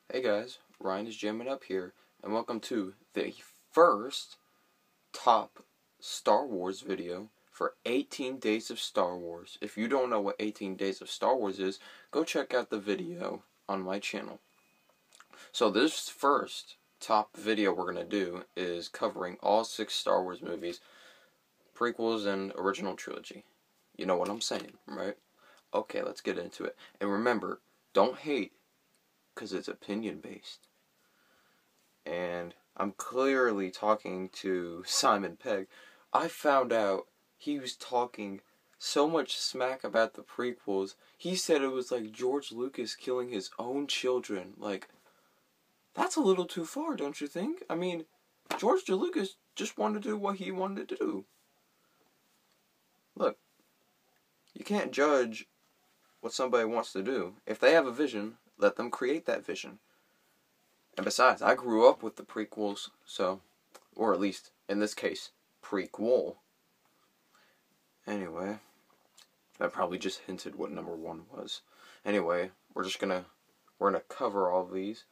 Hey guys, Ryan is jamming up here, and welcome to the first top Star Wars video for 18 Days of Star Wars. If you don't know what 18 Days of Star Wars is, go check out the video on my channel. So this first top video we're going to do is covering all 6 Star Wars movies, prequels and original trilogy. You know what I'm saying, right? Okay, let's get into it. And remember, don't hate, because it's opinion-based. And I'm clearly talking to Simon Pegg. I found out he was talking so much smack about the prequels. He said it was like George Lucas killing his own children. Like, that's a little too far, don't you think? I mean, George Lucas just wanted to do what he wanted to do. Look, you can't judge what somebody wants to do. If they have a vision, let them create that vision. And besides, I grew up with the prequels, so, or at least, in this case, prequel. Anyway, that probably just hinted what number 1 was. Anyway, we're gonna cover all of these.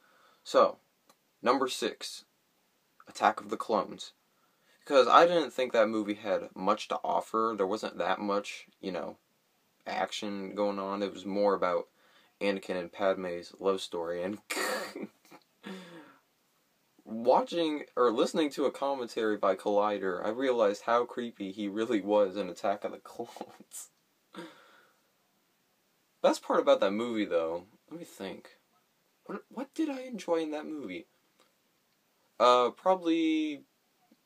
So, number 6, Attack of the Clones. Because I didn't think that movie had much to offer. There wasn't that much, action going on. It was more about Anakin and Padme's love story, and watching or listening to a commentary by Collider, I realized how creepy he really was in Attack of the Clones. Best part about that movie, though, let me think. What did I enjoy in that movie? Probably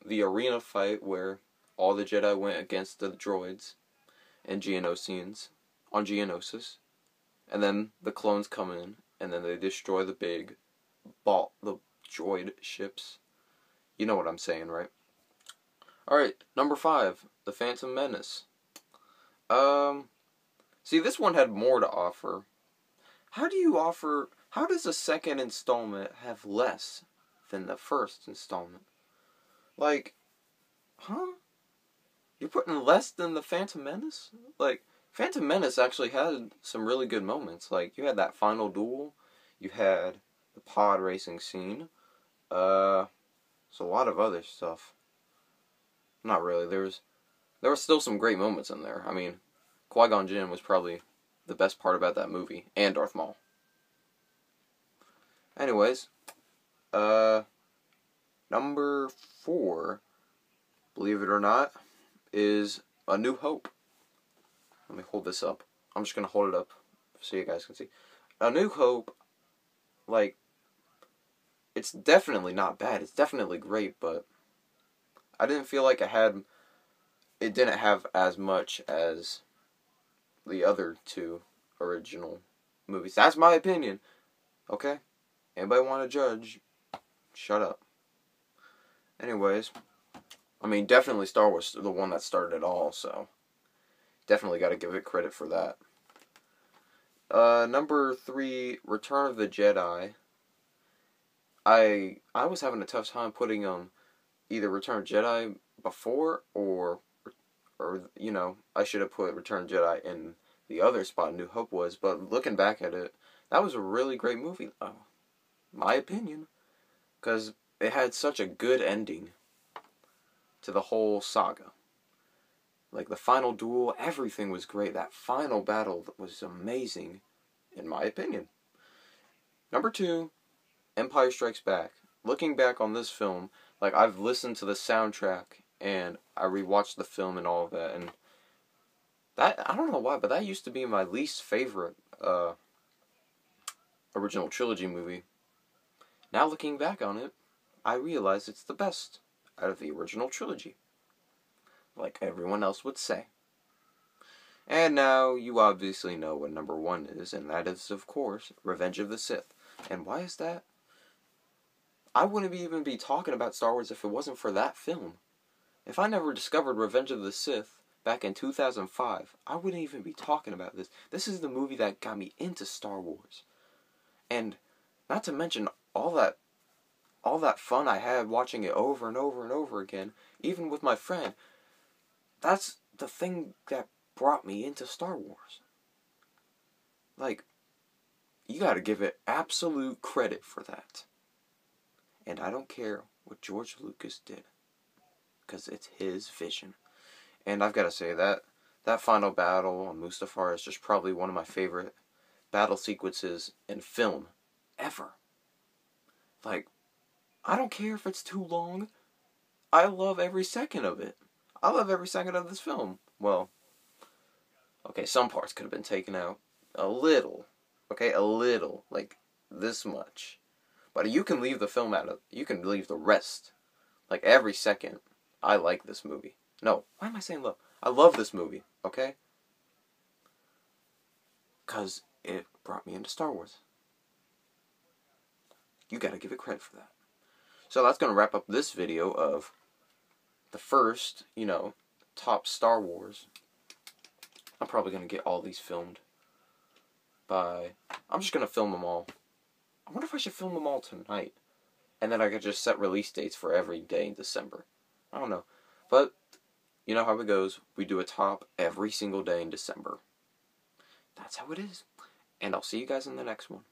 the arena fight where all the Jedi went against the droids and Geonosians on Geonosis. And then the clones come in, and then they destroy the big the droid ships. You know what I'm saying, right? Alright, number 5, The Phantom Menace. See, this one had more to offer. How does a second installment have less than the first installment? Like, huh? You're putting less than The Phantom Menace? Like, Phantom Menace actually had some really good moments. Like, you had that final duel, you had the pod racing scene, there's a lot of other stuff. Not really, there was still some great moments in there. I mean, Qui-Gon Jinn was probably the best part about that movie, and Darth Maul. Anyways, number 4, believe it or not, is A New Hope. Let me hold this up. I'm just going to hold it up so you guys can see. A New Hope, like, it's definitely not bad. It's definitely great, but I didn't feel like it didn't have as much as the other 2 original movies. That's my opinion. Okay? Anybody want to judge? Shut up. Anyways, I mean, definitely Star Wars, the one that started it all, so definitely got to give it credit for that. Number 3, Return of the Jedi. I was having a tough time putting either Return of the Jedi before or I should have put Return of the Jedi in the other spot New Hope was, but looking back at it, that was a really great movie, though. My opinion. Because it had such a good ending to the whole saga. Like, the final duel, everything was great. That final battle was amazing, in my opinion. Number 2, Empire Strikes Back. Looking back on this film, like, I've listened to the soundtrack, and I rewatched the film and all of that, and that, I don't know why, but that used to be my least favorite original trilogy movie. Now looking back on it, I realize it's the best out of the original trilogy, like everyone else would say. And now you obviously know what number 1 is, and that is, of course, Revenge of the Sith. And why is that? I wouldn't even be talking about Star Wars if it wasn't for that film. If I never discovered Revenge of the Sith back in 2005, I wouldn't even be talking about this. This is the movie that got me into Star Wars. And not to mention all that fun I had watching it over and over and over again, even with my friend. That's the thing that brought me into Star Wars. Like, you gotta give it absolute credit for that. And I don't care what George Lucas did, because it's his vision. And I've got to say that final battle on Mustafar is just probably one of my favorite battle sequences in film ever. Like, I don't care if it's too long. I love every second of it. I love every second of this film. Well, okay, some parts could have been taken out. A little. Okay, a little. Like, this much. But you can leave the film out of... You can leave the rest. Like, every second. I like this movie. No, why am I saying love? I love this movie, okay? Because it brought me into Star Wars. You gotta give it credit for that. So that's gonna wrap up this video of the first, top Star Wars. I'm probably gonna get all these filmed by... I'm just gonna film them all. I wonder if I should film them all tonight. And then I could just set release dates for every day in December. I don't know. But, you know how it goes. We do a top every single day in December. That's how it is. And I'll see you guys in the next one.